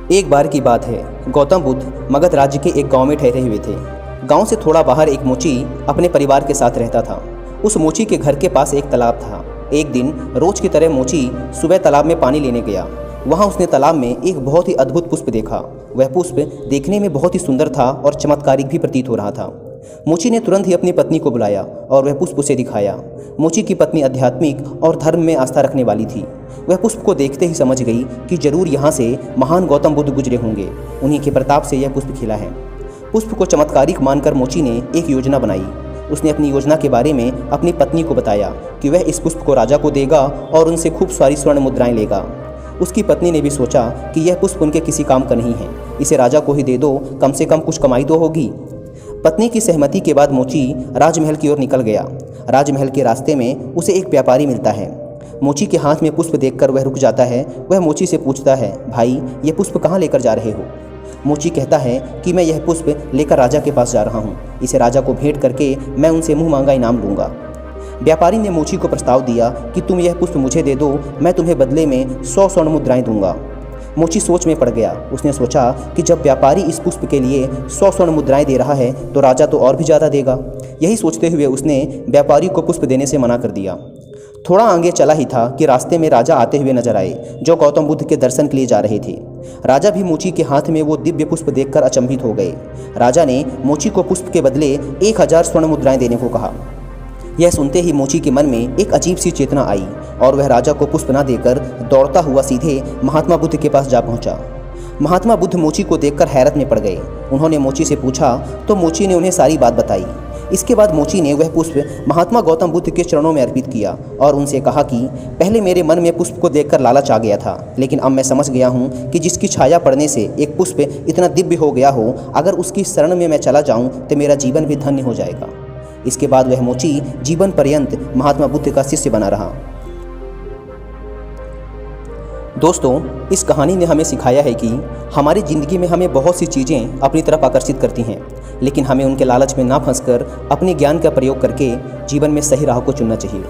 एक बार की बात है, गौतम बुद्ध मगध राज्य के एक गांव में ठहरे हुए थे। गांव से थोड़ा बाहर एक मोची अपने परिवार के साथ रहता था। उस मोची के घर के पास एक तालाब था। एक दिन रोज की तरह मोची सुबह तालाब में पानी लेने गया। वहां उसने तालाब में एक बहुत ही अद्भुत पुष्प देखा। वह पुष्प देखने में बहुत ही सुंदर था और चमत्कारिक भी प्रतीत हो रहा था। मोची ने तुरंत ही अपनी पत्नी को बुलाया और वह पुष्प उसे दिखाया। मोची की पत्नी आध्यात्मिक और धर्म में आस्था रखने वाली थी। वह पुष्प को देखते ही समझ गई कि जरूर यहाँ से महान गौतम बुद्ध गुजरे होंगे। उन्हीं के प्रताप से यह पुष्प खिला है। पुष्प को चमत्कारिक मानकर मोची ने एक योजना बनाई। उसने अपनी योजना के बारे में अपनी पत्नी को बताया कि वह इस पुष्प को राजा को देगा और उनसे खूब सारी स्वर्ण मुद्राएं लेगा। उसकी पत्नी ने भी सोचा कि यह पुष्प उनके किसी काम का नहीं है, इसे राजा को ही दे दो, कम से कम कुछ कमाई तो होगी। पत्नी की सहमति के बाद मोची राजमहल की ओर निकल गया। राजमहल के रास्ते में उसे एक व्यापारी मिलता है। मोची के हाथ में पुष्प देखकर वह रुक जाता है। वह मोची से पूछता है, भाई ये पुष्प कहाँ लेकर जा रहे हो? मोची कहता है कि मैं यह पुष्प लेकर राजा के पास जा रहा हूँ। इसे राजा को भेंट करके मैं उनसे मुँह मांगा इनाम लूँगा। व्यापारी ने मोची को प्रस्ताव दिया कि तुम यह पुष्प मुझे दे दो, मैं तुम्हें बदले में 100 स्वर्ण मुद्राएं दूंगा। मोची सोच में पड़ गया। उसने सोचा कि जब व्यापारी इस पुष्प के लिए 100 स्वर्ण मुद्राएं दे रहा है तो राजा तो और भी ज़्यादा देगा। यही सोचते हुए उसने व्यापारी को पुष्प देने से मना कर दिया। थोड़ा आगे चला ही था कि रास्ते में राजा आते हुए नजर आए, जो गौतम बुद्ध के दर्शन के लिए जा रहे थे। राजा भी मोची के हाथ में वो दिव्य पुष्प देखकर अचंभित हो गए। राजा ने मोची को पुष्प के बदले 1000 स्वर्ण मुद्राएं देने को कहा। यह सुनते ही मोची के मन में एक अजीब सी चेतना आई और वह राजा को पुष्प न देकर दौड़ता हुआ सीधे महात्मा बुद्ध के पास जा पहुंचा। महात्मा बुद्ध मोची को देखकर हैरत में पड़ गए। उन्होंने मोची से पूछा तो मोची ने उन्हें सारी बात बताई। इसके बाद मोची ने वह पुष्प महात्मा गौतम बुद्ध के चरणों में अर्पित किया और उनसे कहा कि पहले मेरे मन में पुष्प को देखकर लालच आ गया था, लेकिन अब मैं समझ गया हूँ कि जिसकी छाया पड़ने से एक पुष्प इतना दिव्य हो गया हो, अगर उसकी शरण में मैं चला जाऊँ तो मेरा जीवन भी धन्य हो जाएगा। इसके बाद वह मोची जीवन पर्यंत महात्मा बुद्ध का शिष्य बना रहा। दोस्तों, इस कहानी ने हमें सिखाया है कि हमारी ज़िंदगी में हमें बहुत सी चीज़ें अपनी तरफ आकर्षित करती हैं, लेकिन हमें उनके लालच में ना फंसकर अपने ज्ञान का प्रयोग करके जीवन में सही राह को चुनना चाहिए।